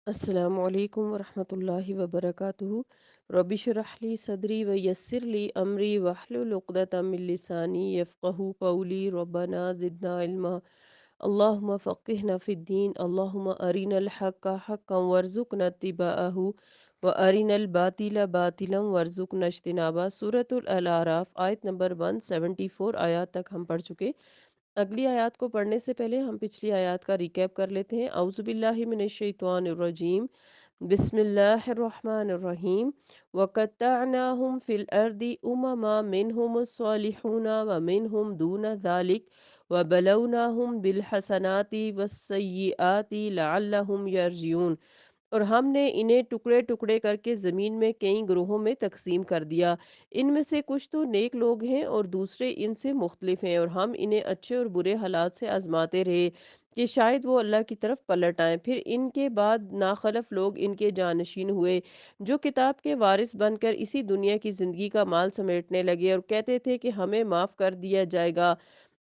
अस्सलामु अलैकुम वरहमतुल्लाहि वबरकातुहू। रब्बि इश्रह ली सदरी व यस्सिर ली अमरी वहलुल उक़दतम मिन लिसानी यफ़क़हू क़ौली रब्बना ज़िदना इल्मा। अल्लाहुम्मा फ़क़्हिना फ़िद्दीन। अल्लाहुम्मा अरिनल हक़्क़ हक़्क़न वरज़ुक़ना इत्तिबाअहू व अरिनल बातिला बातिलन वरज़ुक़ना इज्तिनाबा। सूरतुल अल-अराफ़ आयत नंबर 174 आयत तक हम पढ़ चुके। अगली आयत को पढ़ने से पहले हम पिछली आयत का रिकैप कर लेते हैं। औज़ु बिल्लाहि मिनश शैतानिर रजीम। बिस्मिल्लाहिर्रहमानिर्रहीम। वक़त्तअनाहुम फ़िल अर्दि उममा मिनहुमुस्सालिहूना व मिनहुम दूना ज़ालिक व बलवनाहुम बिल हसनाति वस्सय्यिआति लअल्लहुम यर्जिऊन। और हमने इन्हें टुकड़े टुकड़े करके ज़मीन में कई ग्रोहों में तकसीम कर दिया। इनमें से कुछ तो नेक लोग हैं और दूसरे इनसे मुख्तलिफ हैं, और हम इन्हें अच्छे और बुरे हालात से आजमाते रहे कि शायद वो अल्लाह की तरफ पलट आएं। फिर इनके बाद नाखलफ लोग इनके जानशीन हुए, जो किताब के वारिस बनकर इसी दुनिया की ज़िंदगी का माल समेटने लगे और कहते थे कि हमें माफ़ कर दिया जाएगा,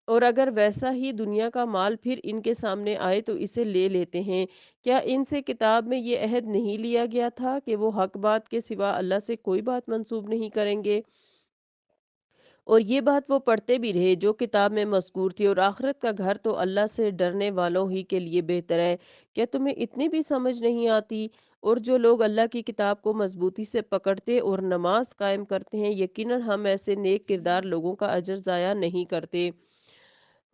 और अगर वैसा ही दुनिया का माल फिर इनके सामने आए तो इसे ले लेते हैं। क्या इनसे किताब में ये अहद नहीं लिया गया था कि वो हक बात के सिवा अल्लाह से कोई बात मंसूब नहीं करेंगे? और ये बात वो पढ़ते भी रहे जो किताब में मज़कूर थी, और आखिरत का घर तो अल्लाह से डरने वालों ही के लिए बेहतर है। क्या तुम्हें इतनी भी समझ नहीं आती? और जो लोग अल्लाह की किताब को मजबूती से पकड़ते और नमाज कायम करते हैं, यकीनन हम ऐसे नेक किरदार लोगों का अजर ज़ाया नहीं करते।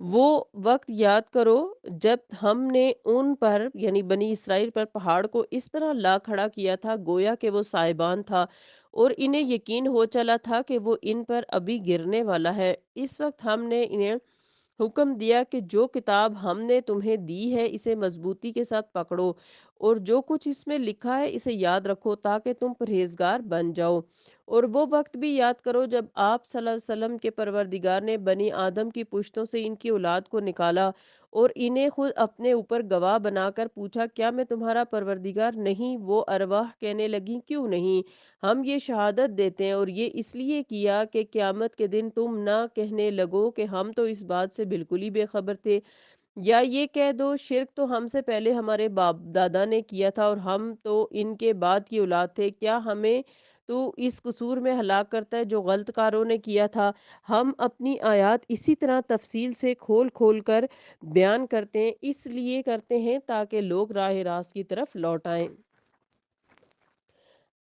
वो वक्त याद करो जब हमने उन पर यानी बनी इसराइल पर पहाड़ को इस तरह ला खड़ा किया था गोया कि वो साहिबान था, और इन्हें यकीन हो चला था कि वो इन पर अभी गिरने वाला है। इस वक्त हमने इन्हें हुक्म दिया कि जो किताब हमने तुम्हें दी है इसे मजबूती के साथ पकड़ो, और जो कुछ इसमें लिखा है इसे याद रखो ताकि तुम परहेजगार बन जाओ। और वो वक्त भी याद करो जब आप सल्लल्लाहु अलैहि वसल्लम के परवरदिगार ने बनी आदम की पुश्तों से इनकी औलाद को निकाला और इन्हें खुद अपने ऊपर गवाह बनाकर पूछा, क्या मैं तुम्हारा परवरदिगार नहीं? वो अरवाह कहने लगी, क्यों नहीं, हम ये शहादत देते हैं, और ये इसलिए किया कि क़यामत के दिन तुम ना कहने लगो कि हम तो इस बात से बिल्कुल ही बेखबर थे। या ये कह दो, शिर्क तो हमसे पहले हमारे बाप दादा ने किया था और हम तो इनके बाद की औलाद थे। क्या हमें तो इस कसूर में हलाक करता है जो गलतकारों ने किया था? हम अपनी आयत इसी तरह तफसील से खोल खोल कर बयान करते हैं, इसलिए करते हैं ताकि लोग राह रास्त की तरफ लौट आएं।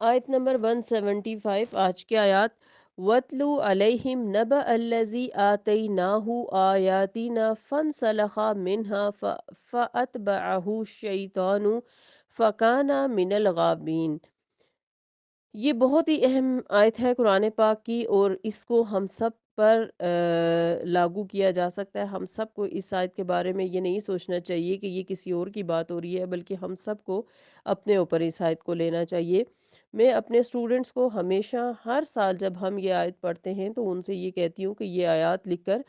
आयत नंबर 175 आज की आयत। वतलु अलैहिम नबअ अल्लज़ी आतैनाहु आयातिना फनसलखा मिन्हा फअतबअहु शैतानु फकाना मिनल गाबिन। ये बहुत ही अहम आयत है कुरान पाक की, और इसको हम सब पर लागू किया जा सकता है। हम सबको इस आयत के बारे में ये नहीं सोचना चाहिए कि ये किसी और की बात हो रही है, बल्कि हम सबको अपने ऊपर इस आयत को लेना चाहिए। मैं अपने स्टूडेंट्स को हमेशा हर साल जब हम ये आयत पढ़ते हैं तो उनसे ये कहती हूँ कि ये आयत लिखकर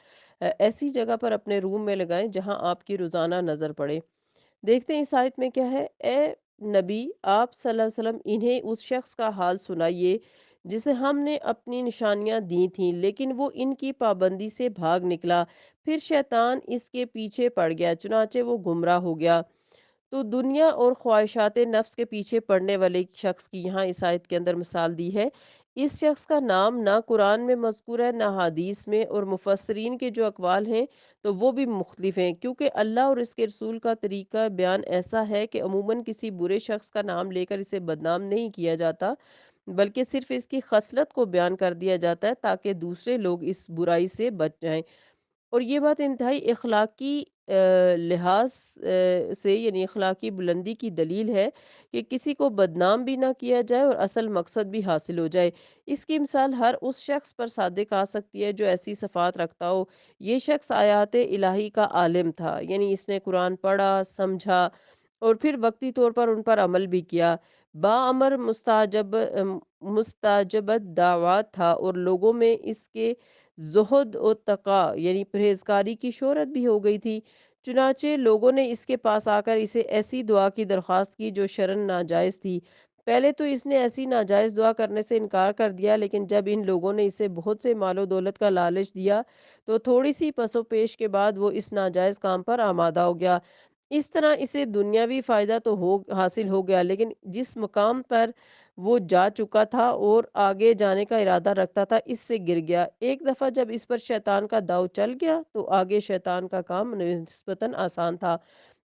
ऐसी जगह पर अपने रूम में लगाएं जहाँ आपकी रोज़ाना नज़र पड़े। देखते हैं इस आयत में क्या है। ए नबी, आप सल्लल्लाहु अलैहि वसल्लम इन्हें उस शख्स का हाल सुनाइए जिसे हमने अपनी निशानियां दी थीं, लेकिन वो इनकी पाबंदी से भाग निकला। फिर शैतान इसके पीछे पड़ गया, चुनाचे वो गुमराह हो गया। तो दुनिया और ख्वाहिशात नफ्स के पीछे पड़ने वाले शख्स की यहाँ इस आयत के अंदर मिसाल दी है। इस शख्स का नाम ना कुरान में मज़कूर है ना हदीस में, और मुफस्सिरीन के जो अक़वाल हैं तो वो भी मुख्तलिफ हैं, क्योंकि अल्लाह और इसके रसूल का तरीका बयान ऐसा है कि अमूमन किसी बुरे शख्स का नाम लेकर इसे बदनाम नहीं किया जाता, बल्कि सिर्फ इसकी खसलत को बयान कर दिया जाता है ताकि दूसरे लोग इस बुराई से बच जाएं। और ये बात इंतहाई इखलाकी लिहाज से यानी इखलाकी बुलंदी की दलील है कि किसी को बदनाम भी ना किया जाए और असल मकसद भी हासिल हो जाए। इसकी मिसाल हर उस शख्स पर सादिक आ सकती है जो ऐसी सफ़ात रखता हो। ये शख्स आयात इलाही का आलिम था, यानी इसने कुरान पढ़ा, समझा और फिर वक्ती तौर पर उन पर अमल भी किया। बाअमर मुस्ताजब दावात था, और लोगों में इसके ज़ुहद और तक़ा यानी परहेज़गारी की शोहरत भी हो गई थी। चुनाचे लोगों ने इसके पास आकर इसे ऐसी दुआ की दरख्वास्त की जो शरन नाजायज़ थी। पहले तो इसने ऐसी नाजायज़ दुआ करने से इनकार कर दिया, लेकिन जब इन लोगों ने इसे बहुत से मालो दौलत का लालच दिया तो थोड़ी सी पसोपेश के बाद वो इस नाजायज़ काम पर आमादा हो गया। इस तरह इसे दुनियावी फ़ायदा तो हो हासिल हो गया, लेकिन जिस मुकाम पर वो जा चुका था और आगे जाने का इरादा रखता था, इससे गिर गया। एक दफ़ा जब इस पर शैतान का दाँव चल गया, तो आगे शैतान का काम निस्बतन आसान था।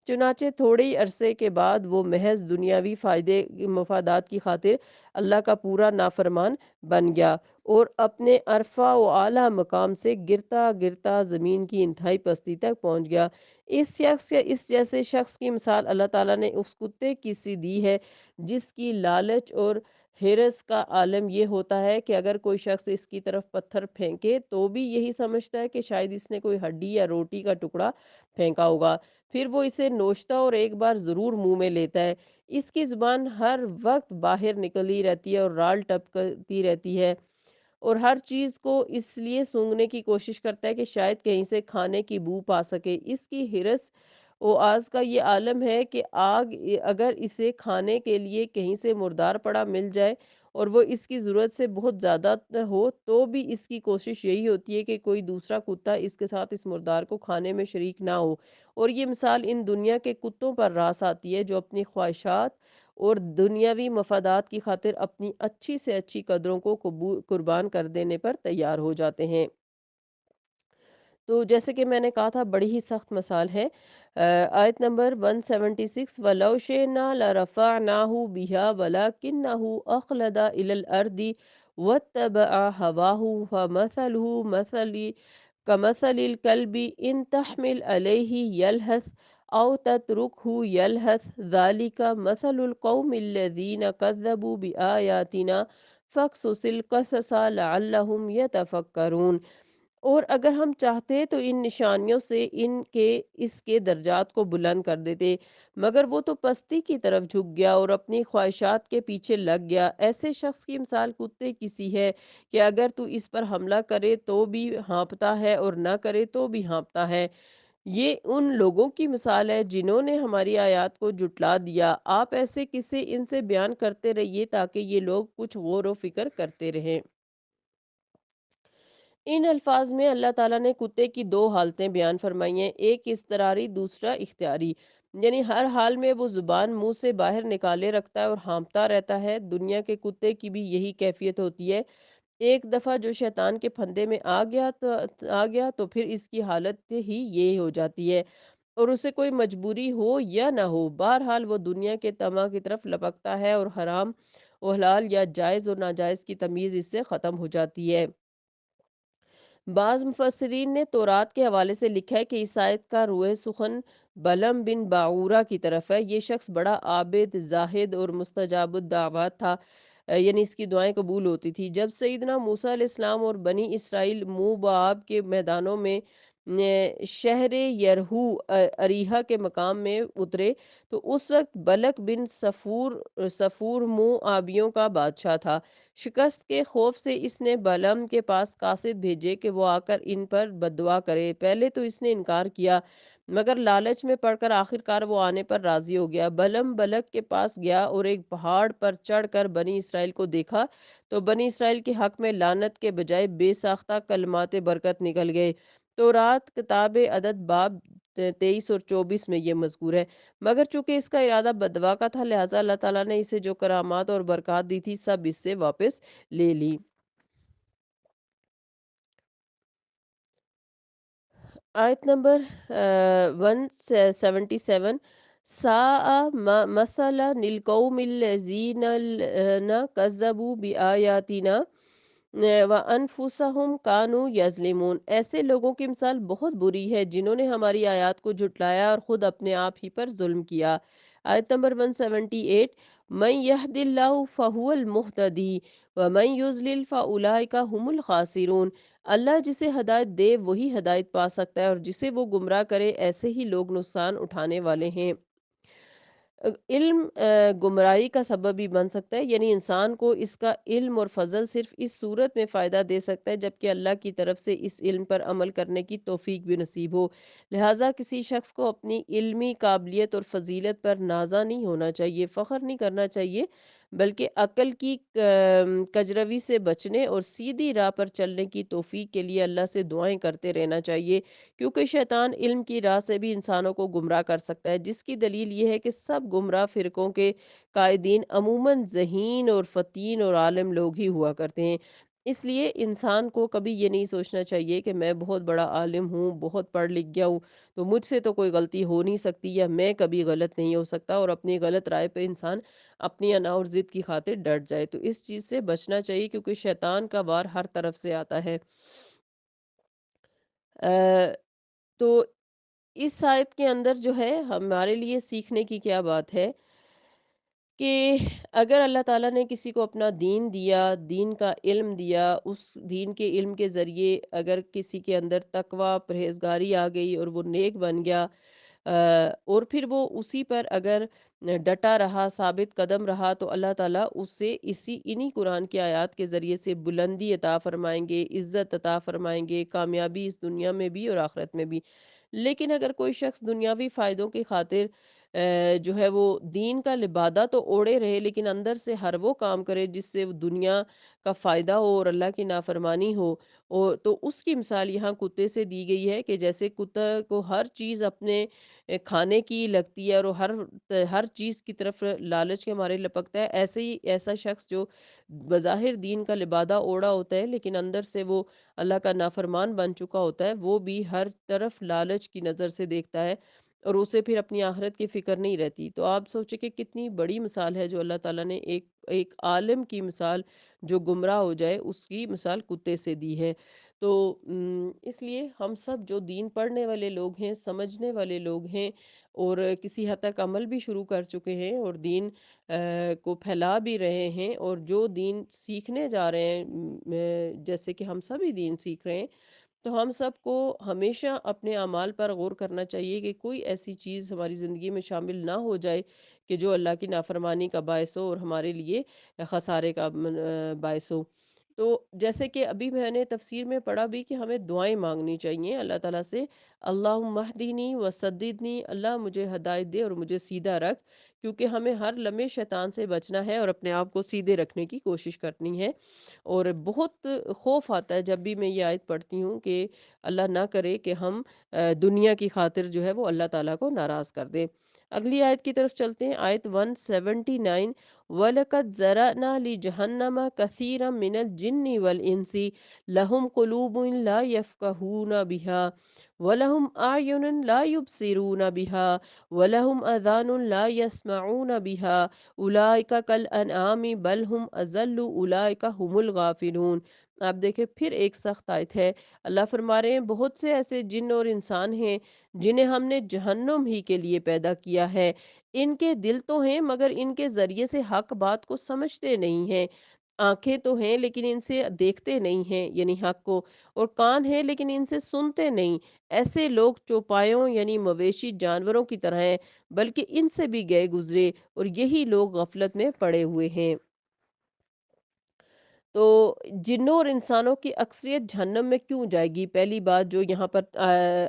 चुनाचे थोड़े ही अरसे के बाद वो महज़ दुनियावी फ़ायदे मफ़ादात की खातिर अल्लाह का पूरा नाफ़रमान बन गया और अपने अरफ़ा व आला मकाम से गिरता-गिरता ज़मीन की इंतहाई पस्ती तक पहुँच गया। इस शख्स या इस जैसे शख्स की मिसाल अल्लाह ताला ने उस कुत्ते की सी दी है, जिसकी लालच और हिरस का आलम ये होता है कि अगर कोई शख्स इसकी तरफ पत्थर फेंके तो भी यही समझता है कि शायद इसने कोई हड्डी या रोटी का टुकड़ा फेंका होगा। फिर वो इसे नोचता और एक बार ज़रूर मुंह में लेता है। इसकी ज़ुबान हर वक्त बाहर निकली रहती है और राल टपकती रहती है और हर चीज़ को इसलिए सूंघने की कोशिश करता है कि शायद कहीं से खाने की बू पा सके। इसकी हिरस ओ आज़ का ये आलम है कि अगर इसे खाने के लिए कहीं से मुर्दार पड़ा मिल जाए और वो इसकी ज़रूरत से बहुत ज़्यादा हो, तो भी इसकी कोशिश यही होती है कि कोई दूसरा कुत्ता इसके साथ इस मुर्दार को खाने में शरीक ना हो। और ये मिसाल इन दुनिया के कुत्तों पर रास आती है, जो अपनी ख्वाहिशात और दुनियावी मफादात की खातिर अपनी अच्छी से अच्छी कदरों को कुर्बान कर देने पर तैयार हो जाते हैं। तो जैसे कि मैंने कहा था, बड़ी ही सख्त मिसाल है। आयत नंबर 176, वलौ शिअना लरफ़अनाहु बिहा वलाकिन्नहु अख़लदा इलल अर्दि वत्तबअ हवाहु फमसलुहु मसलि कमसलिल कल्बि इन तहमिल अलैहि यलहस औ तत्रुकहु यलहस ज़ालिका मसलुल कौमिल्लज़ीना कज़्ज़बू बिआयातिना फ़क़्सुसिल क़ससा लअल्लहुम यतफ़क्करून। और अगर हम चाहते तो इन निशानियों से इनके इसके दर्जात को बुलंद कर देते, मगर वो तो पस्ती की तरफ झुक गया और अपनी ख्वाहिशात के पीछे लग गया। ऐसे शख्स की मिसाल कुत्ते की सी है कि अगर तू इस पर हमला करे तो भी हाँफता है और ना करे तो भी हाँफता है। ये उन लोगों की मिसाल है जिन्होंने हमारी आयत को जुटला दिया। आप ऐसे किस्से इनसे बयान करते रहिए ताकि ये लोग कुछ गौर व फिक्र करते रहें। इन अल्फाज में अल्लाह ताला ने कुत्ते की दो हालतें बयान फरमाई हैं, एक इज़्तिरारी, दूसरा इख्तियारी। यानी हर हाल में वो ज़ुबान मुंह से बाहर निकाले रखता है और हाँफता रहता है। दुनिया के कुत्ते की भी यही कैफियत होती है। एक दफ़ा जो शैतान के फंदे में आ गया तो फिर इसकी हालत ही ये हो जाती है और उसे कोई मजबूरी हो या ना हो, बहरहाल वो दुनिया के तमा की तरफ लपकता है और हराम और हलाल या जायज़ और नाजायज़ की तमीज़ इससे ख़त्म हो जाती है। बाज़ मुफस्सिरीन ने तौरात के हवाले से लिखा है कि इस आयत का रुए सुखन बलम बिन बाऊरा की तरफ है। ये शख्स बड़ा आबिद, ज़ाहिद और मुस्तजाबुद दावत था। यानी इसकी दुआएं कबूल होती थी। जब सईदना मूसा अलैहिस्सलाम और बनी इसराइल मूबाब के मैदानों में शहर यरहू अरीहा के मकाम में उतरे, तो उस वक्त बलक बिन सफूर आबियों का बादशाह था। शिकस्त के खौफ से इसने बलम के पास कासिद भेजे कि वो आकर इन पर बददुआ करे। पहले तो इसने इनकार किया, मगर लालच में पड़कर आखिरकार वो आने पर राजी हो गया। बलम बलक के पास गया और एक पहाड़ पर चढ़कर बनी इसराइल को देखा, तो बनी इसराइल के हक में लानत के बजाय बेसाख्ता कलमात बरकत निकल गए। तो रात किताब अदद बाब 23 और 24 में ये मज़कूर है। मगर चूँकि इसका इरादा बदवा का था, लिहाज़ा अल्लाह ताला ने इसे जो करामात और बरक़ात दी थी, सब इससे वापस ले ली। आयत नंबर 177, साआ मसला निलकौमिल्लज़ीना कज़्ज़बू बिआयातिना व अनफुसहुम कानू यज़लिमून। ऐसे लोगों की मिसाल बहुत बुरी है जिन्होंने हमारी आयत को झुटलाया और खुद अपने आप ही पर जुल्म किया। आयत नंबर 178, मन यहदिल्लाहु फहुवल मुहतदी व मन युज़लिल फ़उलाइका हुमुल खासिरून। अल्लाह जिसे हदायत दे वही हदायत पा सकता है और जिसे वो गुमराह करे ऐसे ही लोग नुकसान उठाने वाले हैं। इल्म गुमराही का सबब भी बन सकता है, यानी इंसान को इसका इल्म और फजल सिर्फ इस सूरत में फ़ायदा दे सकता है जबकि अल्लाह की तरफ से इस इल्म पर अमल करने की तौफीक भी नसीब हो। लिहाजा किसी शख्स को अपनी इल्मी काबिलियत और फजीलत पर नाजा नहीं होना चाहिए, फ़ख्र नहीं करना चाहिए, बल्कि अक्ल की कजरवी से बचने और सीधी राह पर चलने की तौफीक के लिए अल्लाह से दुआएं करते रहना चाहिए, क्योंकि शैतान इल्म की राह से भी इंसानों को गुमराह कर सकता है, जिसकी दलील ये है कि सब गुमराह फिरकों के कायदीन अमूमन ज़हीन और फ़तीन और आलिम लोग ही हुआ करते हैं। इसलिए इंसान को कभी ये नहीं सोचना चाहिए कि मैं बहुत बड़ा आलिम हूँ, बहुत पढ़ लिख गया हूँ, तो मुझसे तो कोई गलती हो नहीं सकती या मैं कभी गलत नहीं हो सकता, और अपनी गलत राय पे इंसान अपनी अना और ज़िद की खातिर डट जाए। तो इस चीज़ से बचना चाहिए, क्योंकि शैतान का वार हर तरफ से आता है। अ, तो इस आयत के अंदर जो है हमारे लिए सीखने की क्या बात है कि अगर अल्लाह ताला ने किसी को अपना दीन दिया, दीन का इल्म दिया, उस दीन के इल्म के ज़रिए अगर किसी के अंदर तकवा, परहेज़गारी आ गई और वो नेक बन गया, और फिर वो उसी पर अगर डटा रहा, साबित कदम रहा, तो अल्लाह ताला उससे इन्हीं कुरान की आयत के ज़रिए से बुलंदी अता फ़रमाएँगे, इज़्ज़त अता फ़रमाएँगे, कामयाबी इस दुनिया में भी और आखिरत में भी। लेकिन अगर कोई शख्स दुनियावी फ़ायदों की खातिर जो है वो दीन का लिबादा तो ओढ़े रहे, लेकिन अंदर से हर वो काम करे जिससे वो दुनिया का फ़ायदा हो और अल्लाह की नाफरमानी हो, तो उसकी मिसाल यहाँ कुत्ते से दी गई है कि जैसे कुत्ता को हर चीज़ अपने खाने की लगती है और वो हर चीज़ की तरफ लालच के मारे लपकता है, ऐसे ही ऐसा शख्स जो बज़ाहिर दीन का लिबादा ओढ़ा होता है लेकिन अंदर से वो अल्लाह का नाफरमान बन चुका होता है, वो भी हर तरफ लालच की नज़र से देखता है और उसे फिर अपनी आखिरत की फ़िक्र नहीं रहती। तो आप सोचिए कि कितनी बड़ी मिसाल है जो अल्लाह ताला ने एक एक आलिम की मिसाल, जो गुमराह हो जाए उसकी मिसाल कुत्ते से दी है। तो इसलिए हम सब जो दीन पढ़ने वाले लोग हैं, समझने वाले लोग हैं और किसी हद तक अमल भी शुरू कर चुके हैं और दीन को फैला भी रहे हैं, और जो दीन सीखने जा रहे हैं, जैसे कि हम सभी दीन सीख रहे हैं, तो हम सबको हमेशा अपने अमाल पर गौर करना चाहिए कि कोई ऐसी चीज़ हमारी ज़िंदगी में शामिल ना हो जाए कि जो अल्लाह की नाफरमानी का बायस हो और हमारे लिए खसारे का बायस हो। तो जैसे कि अभी मैंने तफसीर में पढ़ा भी कि हमें दुआएं मांगनी चाहिए अल्लाह ताला से, अल्लाहुम्महदिनी व सद्दिदनी, अल्लाह मुझे हदायत दे और मुझे सीधा रख, क्योंकि हमें हर लम्हे शैतान से बचना है और अपने आप को सीधे रखने की कोशिश करनी है। और बहुत खौफ आता है जब भी मैं ये आयत पढ़ती हूँ कि अल्लाह ना करे कि हम दुनिया की खातिर जो है वो अल्लाह ताला को नाराज़ कर दें। अगली आयत की तरफ चलते हैं, आयत 179, वलकद ज़रअना ली जहन्नम कसीरम मिनल जिन्नि वल इंसी लहुम कुलूबुन ला यफ़क़हूना बिहा वलहुम आयुनुन ला युबसिरूना बिहा वलहुम अज़ानुन ला यस्मऊना बिहा उलाइका कल अनआमी बल हुम अज़ल्लु उलाइका हुमुल गाफिलून। आप देखें फिर एक सख्त आयत है। अल्लाह फरमा रहे हैं बहुत से ऐसे जिन और इंसान हैं जिन्हें हमने जहन्नुम ही के लिए पैदा किया है। इनके दिल तो हैं मगर इनके ज़रिए से हक बात को समझते नहीं हैं। आँखें तो हैं लेकिन इनसे देखते नहीं हैं यानी हक को, और कान हैं लेकिन इनसे सुनते नहीं। ऐसे लोग चौपायों यानी मवेशी जानवरों की तरह हैं, बल्कि इनसे भी गए गुज़रे, और यही लोग गफलत में पड़े हुए हैं। तो जिन्नों और इंसानों की अक्सरियत जहन्नम में क्यों जाएगी? पहली बात जो यहाँ पर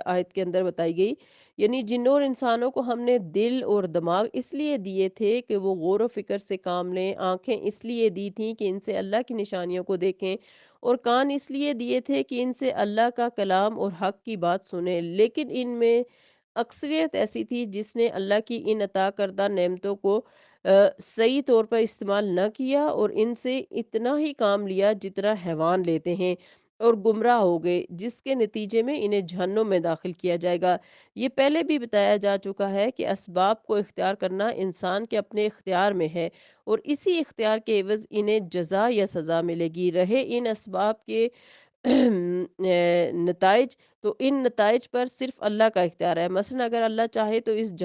आयत के अंदर बताई गई, यानी जिन्नों और इंसानों को हमने दिल और दिमाग इसलिए दिए थे कि वो गौर व फिक्र से काम लें, आँखें इसलिए दी थीं कि इनसे अल्लाह की निशानियों को देखें, और कान इसलिए दिए थे कि इनसे अल्लाह का कलाम और हक की बात सुनें। लेकिन इनमें अक्सरियत ऐसी थी जिसने अल्लाह की इन अता करदा नेमतों को सही तौर पर इस्तेमाल न किया और इनसे इतना ही काम लिया जितना हैवान लेते हैं, और गुमराह हो गए, जिसके नतीजे में इन्हें जहन्नुम में दाखिल किया जाएगा। ये पहले भी बताया जा चुका है कि असबाब को इख्तियार करना इंसान के अपने इख्तियार में है, और इसी इख्तियार के एवज इन्हें जजा या सज़ा मिलेगी, रहे इन असबाब के नताइज, तो इन नताइज पर सिर्फ अल्लाह का इख्तियार है। मसलन अगर अल्लाह चाहे तो इसे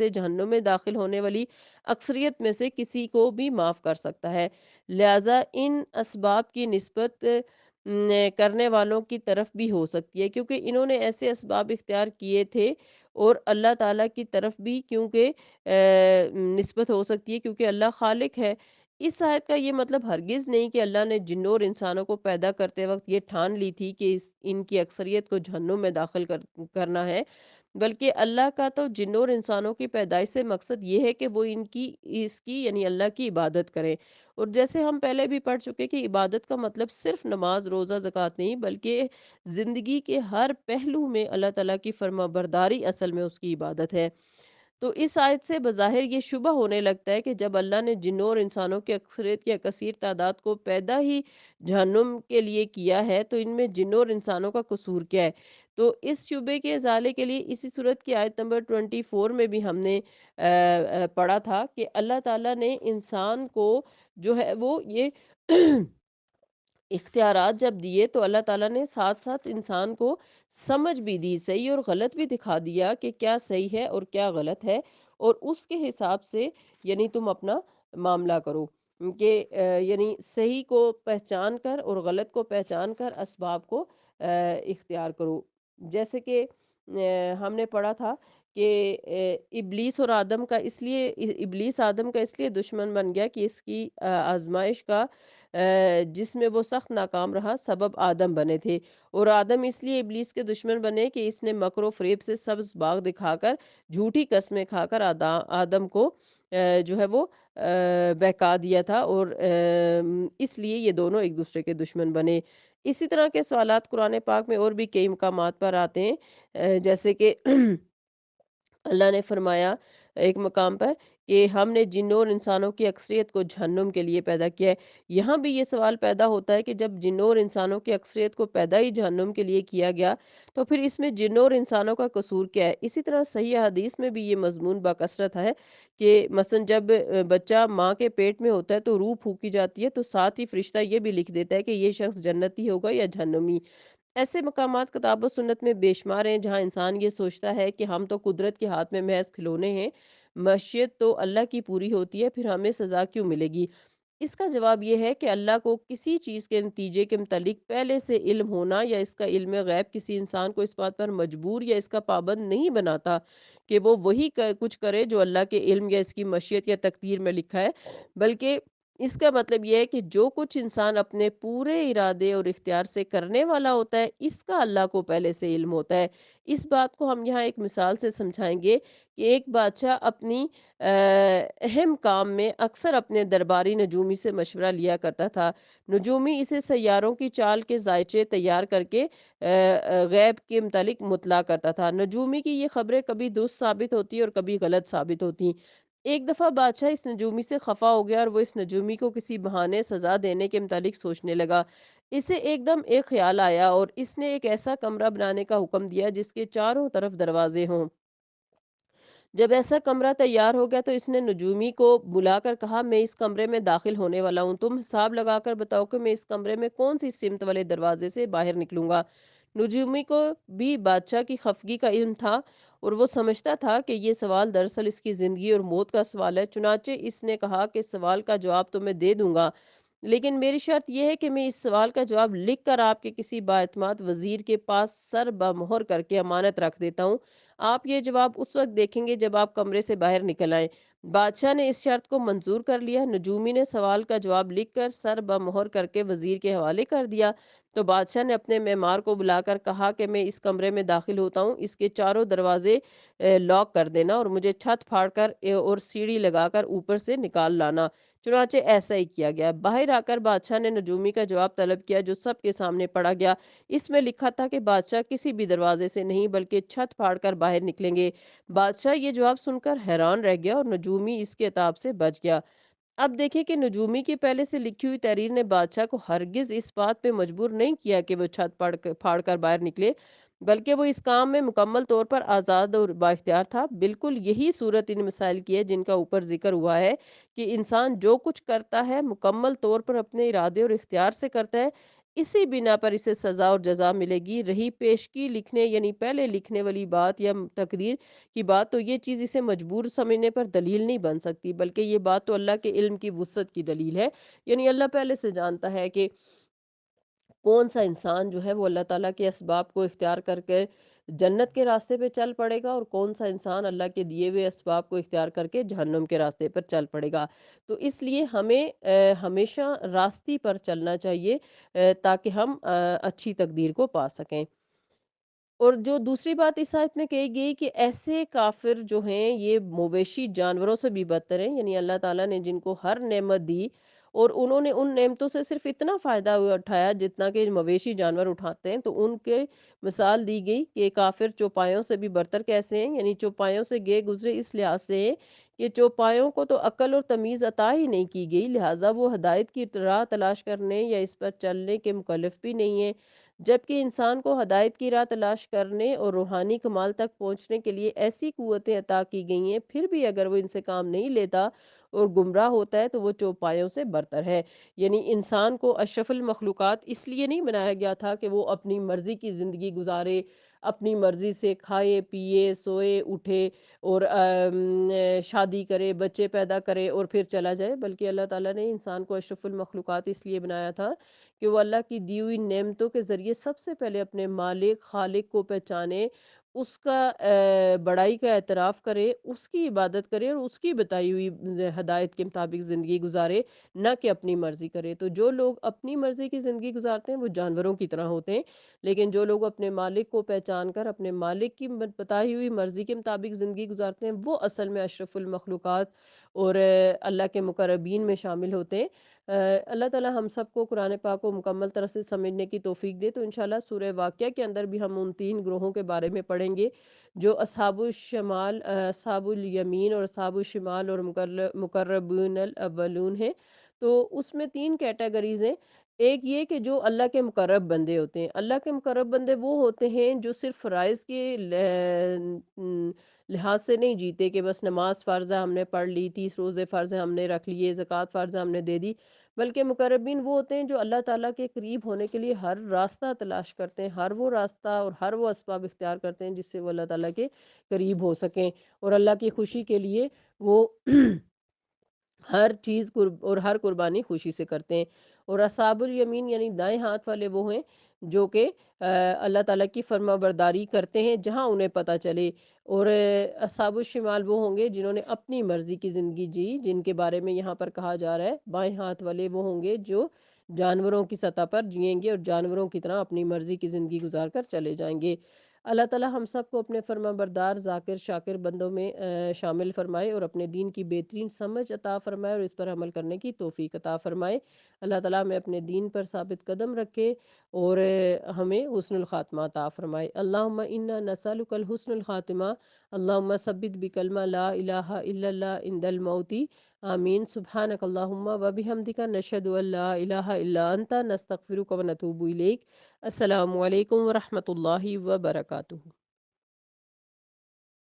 जहन्नुम में दाखिल होने वाली अक्सरियत में से किसी को भी माफ़ कर सकता है। लिहाजा इन असबाब की निस्बत करने वालों की तरफ भी हो सकती है, क्योंकि इन्होंने ऐसे असबाब इख्तियार किए थे, और अल्लाह ताला की तरफ भी क्योंकि निस्बत हो सकती है, क्योंकि अल्लाह खालिक है। इस आयत का ये मतलब हरगिज़ नहीं कि अल्लाह ने जिन्नों और इंसानों को पैदा करते वक़्त ये ठान ली थी कि इनकी अक्सरियत को जहन्नुम में दाखिल करना है। بلکہ اللہ کا تو جنوں اور انسانوں کی پیدائش سے مقصد یہ ہے کہ وہ اس کی یعنی اللہ کی عبادت کریں۔ اور جیسے ہم پہلے بھی پڑھ چکے کہ عبادت کا مطلب صرف نماز، روزہ، زکوٰۃ نہیں، بلکہ زندگی کے ہر پہلو میں اللہ تعالیٰ کی فرما برداری اصل میں اس کی عبادت ہے۔ تو اس آیت سے بظاہر یہ شبہ ہونے لگتا ہے کہ جب اللہ نے جنوں اور انسانوں کی اکثریت یا کثیر تعداد کو پیدا ہی جہنم کے لیے کیا ہے، تو ان میں جنوں اور انسانوں کا قصور کیا ہے؟ تو اس شبے کے ازالے کے لیے اسی صورت کی آیت نمبر 24 میں بھی ہم نے پڑھا تھا کہ اللہ تعالیٰ نے انسان کو جو ہے وہ یہ اختیارات جب دیے تو اللہ تعالیٰ نے ساتھ ساتھ انسان کو سمجھ بھی دی، صحیح اور غلط بھی دکھا دیا کہ کیا صحیح ہے اور کیا غلط ہے، اور اس کے حساب سے یعنی تم اپنا معاملہ کرو کہ یعنی صحیح کو پہچان کر اور غلط کو پہچان کر اسباب کو اختیار کرو۔ جیسے کہ ہم نے پڑھا تھا کہ ابلیس اور آدم کا اس لیے ابلیس آدم کا اس لیے دشمن بن گیا کہ اس کی آزمائش کا جس میں وہ سخت ناکام رہا سبب آدم بنے تھے، اور آدم اس لیے ابلیس کے دشمن بنے کہ اس نے مکر و فریب سے سبز باغ دکھا کر جھوٹی قسمیں کھا کر آدم کو جو ہے وہ بہکا دیا تھا، اور اس لیے یہ دونوں ایک دوسرے کے دشمن بنے۔ اسی طرح کے سوالات قرآن پاک میں اور بھی کئی مقامات پر آتے ہیں، جیسے کہ اللہ نے فرمایا ایک مقام پر کہ ہم نے جنوں اور انسانوں کی اکثریت کو جہنم کے لیے پیدا کیا ہے۔ یہاں بھی یہ سوال پیدا ہوتا ہے کہ جب جنوں اور انسانوں کی اکثریت کو پیدا ہی جہنم کے لیے کیا گیا تو پھر اس میں جنوں اور انسانوں کا قصور کیا ہے؟ اسی طرح صحیح حدیث میں بھی یہ مضمون بکثرت ہے کہ مثلا جب بچہ ماں کے پیٹ میں ہوتا ہے تو روح پھونکی جاتی ہے، تو ساتھ ہی فرشتہ یہ بھی لکھ دیتا ہے کہ یہ شخص جنتی ہوگا یا جہنمی۔ ایسے مقامات کتاب و سنت میں بے شمار ہیں جہاں انسان یہ سوچتا ہے کہ ہم تو قدرت کے ہاتھ میں محض کھلونے ہیں، مشیت تو اللہ کی پوری ہوتی ہے، پھر ہمیں سزا کیوں ملے گی؟ اس کا جواب یہ ہے کہ اللہ کو کسی چیز کے نتیجے کے متعلق پہلے سے علم ہونا یا اس کا علم غیب کسی انسان کو اس بات پر مجبور یا اس کا پابند نہیں بناتا کہ وہ وہی کچھ کرے جو اللہ کے علم یا اس کی مشیت یا تقدیر میں لکھا ہے، بلکہ اس کا مطلب یہ ہے کہ جو کچھ انسان اپنے پورے ارادے اور اختیار سے کرنے والا ہوتا ہے اس کا اللہ کو پہلے سے علم ہوتا ہے۔ اس بات کو ہم یہاں ایک مثال سے سمجھائیں گے کہ ایک بادشاہ اپنی اہم کام میں اکثر اپنے درباری نجومی سے مشورہ لیا کرتا تھا۔ نجومی اسے سیاروں کی چال کے زائچے تیار کر کے غیب کے متعلق مطلع کرتا تھا۔ نجومی کی یہ خبریں کبھی درست ثابت ہوتی اور کبھی غلط ثابت ہوتی۔ ایک دفعہ بادشاہ اس نجومی سے خفا ہو گیا اور وہ اس نجومی کو کسی بہانے سزا دینے کے متعلق سوچنے لگا۔ اسے ایک دم ایک خیال آیا اور اس نے ایک ایسا کمرہ بنانے کا حکم دیا جس کے چاروں طرف دروازے ہوں۔ جب ایسا کمرہ تیار ہو گیا تو اس نے نجومی کو بلا کر کہا میں اس کمرے میں داخل ہونے والا ہوں، تم حساب لگا کر بتاؤ کہ میں اس کمرے میں کون سی سمت والے دروازے سے باہر نکلوں گا۔ نجومی کو بھی بادشاہ کی خفگی کا علم تھا اور وہ سمجھتا تھا کہ یہ سوال دراصل اس کی زندگی اور موت کا سوال ہے، چنانچہ اس نے کہا کہ سوال کا جواب تو میں دے دوں گا، لیکن میری شرط یہ ہے کہ میں اس سوال کا جواب لکھ کر آپ کے کسی بااعتماد وزیر کے پاس سر بمہر کر کے امانت رکھ دیتا ہوں۔ آپ یہ جواب اس وقت دیکھیں گے جب آپ کمرے سے باہر نکل آئیں۔ بادشاہ نے اس شرط کو منظور کر لیا۔ نجومی نے سوال کا جواب لکھ کر سر بمہر کر کے وزیر کے حوالے کر دیا۔ تو بادشاہ نے اپنے معمار کو بلا کر کہا کہ میں اس کمرے میں داخل ہوتا ہوں، اس کے چاروں دروازے لاک کر دینا اور مجھے چھت پھاڑ کر اور سیڑھی لگا کر اوپر سے نکال لانا۔ چنانچہ ایسا ہی کیا گیا۔ باہر آ کر بادشاہ نے نجومی کا جواب طلب کیا جو سب کے سامنے پڑھا گیا۔ اس میں لکھا تھا کہ بادشاہ کسی بھی دروازے سے نہیں بلکہ چھت پھاڑ کر باہر نکلیں گے۔ بادشاہ یہ جواب سن کر حیران رہ گیا اور نجومی اس کے عتاب سے بچ گیا۔ اب دیکھیں کہ نجومی کی پہلے سے لکھی ہوئی تحریر نے بادشاہ کو ہرگز اس بات پہ مجبور نہیں کیا کہ وہ چھت پھاڑ کر باہر نکلے، بلکہ وہ اس کام میں مکمل طور پر آزاد اور بااختیار تھا۔ بالکل یہی صورت ان مسائل کی ہے جن کا اوپر ذکر ہوا ہے کہ انسان جو کچھ کرتا ہے مکمل طور پر اپنے ارادے اور اختیار سے کرتا ہے، اسی بنا پر اسے سزا اور جزا ملے گی۔ رہی پیشگی لکھنے یعنی پہلے لکھنے والی بات یا تقدیر کی بات، تو یہ چیز اسے مجبور سمجھنے پر دلیل نہیں بن سکتی، بلکہ یہ بات تو اللہ کے علم کی وسعت کی دلیل ہے۔ یعنی اللہ پہلے سے جانتا ہے کہ کون سا انسان جو ہے وہ اللہ تعالیٰ کے اسباب کو اختیار کر کے جنت کے راستے پہ چل پڑے گا، اور کون سا انسان اللہ کے دیے ہوئے اسباب کو اختیار کر کے جہنم کے راستے پر چل پڑے گا۔ تو اس لیے ہمیں ہمیشہ راستے پر چلنا چاہیے تاکہ ہم اچھی تقدیر کو پا سکیں۔ اور جو دوسری بات اس آیت میں کہی گئی کہ ایسے کافر جو ہیں یہ مویشی جانوروں سے بھی بدتر ہیں، یعنی اللہ تعالیٰ نے جن کو ہر نعمت دی اور انہوں نے ان نعمتوں سے صرف اتنا فائدہ اٹھایا جتنا کہ مویشی جانور اٹھاتے ہیں، تو ان کے مثال دی گئی کہ کافر چوپایوں سے بھی برتر کیسے ہیں، یعنی چوپایوں سے گئے گزرے اس لحاظ سے ہیں کہ چوپایوں کو تو عقل اور تمیز عطا ہی نہیں کی گئی، لہٰذا وہ ہدایت کی راہ تلاش کرنے یا اس پر چلنے کے مکلف بھی نہیں ہیں، جبکہ انسان کو ہدایت کی راہ تلاش کرنے اور روحانی کمال تک پہنچنے کے لیے ایسی قوتیں عطا کی گئی ہیں، پھر بھی اگر وہ ان سے کام نہیں لیتا اور گمراہ ہوتا ہے تو وہ چوپایوں سے برتر ہے۔ یعنی انسان کو اشرف المخلوقات اس لیے نہیں بنایا گیا تھا کہ وہ اپنی مرضی کی زندگی گزارے، اپنی مرضی سے کھائے پیے سوئے اٹھے اور شادی کرے بچے پیدا کرے اور پھر چلا جائے، بلکہ اللہ تعالیٰ نے انسان کو اشرف المخلوقات اس لیے بنایا تھا کہ وہ اللہ کی دی ہوئی نعمتوں کے ذریعے سب سے پہلے اپنے مالک خالق کو پہچانے، اس کا بڑائی کا اعتراف کرے، اس کی عبادت کرے اور اس کی بتائی ہوئی ہدایت کے مطابق زندگی گزارے، نہ کہ اپنی مرضی کرے۔ تو جو لوگ اپنی مرضی کی زندگی گزارتے ہیں وہ جانوروں کی طرح ہوتے ہیں، لیکن جو لوگ اپنے مالک کو پہچان کر اپنے مالک کی بتائی ہوئی مرضی کے مطابق زندگی گزارتے ہیں وہ اصل میں اشرف المخلوقات اور اللہ کے مقربین میں شامل ہوتے ہیں۔ اللہ تعالی ہم سب کو قرآن پاک کو مکمل طرح سے سمجھنے کی توفیق دے۔ تو انشاءاللہ سورہ واقعہ کے اندر بھی ہم ان 3 گروہوں کے بارے میں پڑھیں گے جو اصحاب الشمال، اصحاب الیمین اور اصحاب الشمال اور مقربون الاولون ہیں۔ تو اس میں 3 کیٹیگریز ہیں۔ ایک یہ کہ جو اللہ کے مقرب بندے ہوتے ہیں، اللہ کے مقرب بندے وہ ہوتے ہیں جو صرف فرائض کے لحاظ سے نہیں جیتے کہ بس نماز فرض ہے ہم نے پڑھ لی، 30 روزے فرض ہے ہم نے رکھ لیے، زکوٰۃ فرض ہے ہم نے دے دی، بلکہ مقربین وہ ہوتے ہیں جو اللہ تعالیٰ کے قریب ہونے کے لیے ہر راستہ تلاش کرتے ہیں، ہر وہ راستہ اور ہر وہ اسباب اختیار کرتے ہیں جس سے وہ اللہ تعالیٰ کے قریب ہو سکیں، اور اللہ کی خوشی کے لیے وہ ہر چیز اور ہر قربانی خوشی سے کرتے ہیں۔ اور اصحاب الیمین یعنی دائیں ہاتھ والے وہ ہیں جو کہ اللہ تعالیٰ کی فرما برداری کرتے ہیں جہاں انہیں پتہ چلے، اور اصحاب الشمال وہ ہوں گے جنہوں نے اپنی مرضی کی زندگی جی، جن کے بارے میں یہاں پر کہا جا رہا ہے بائیں ہاتھ والے وہ ہوں گے جو جانوروں کی سطح پر جئیں گے اور جانوروں کی طرح اپنی مرضی کی زندگی گزار کر چلے جائیں گے۔ اللہ تعالیٰ ہم سب کو اپنے فرما بردار ذاکر شاکر بندوں میں شامل فرمائے اور اپنے دین کی بہترین سمجھ عطا فرمائے اور اس پر عمل کرنے کی توفیق عطا فرمائے۔ اللہ تعالیٰ ہمیں اپنے دین پر ثابت قدم رکھے اور ہمیں حسن الخاتمہ عطا فرمائے۔ اللہم انا نسألک الحسن الخاتمہ، اللہم ثبت بکلمہ لا الہ الا اللہ عند الموت، آمین۔ سبحانک اللہم و بحمدک نشہد ان لا الہ الا انت نستغفرک و نتوب الیک۔ السلام علیکم ورحمۃ اللہ وبرکاتہ۔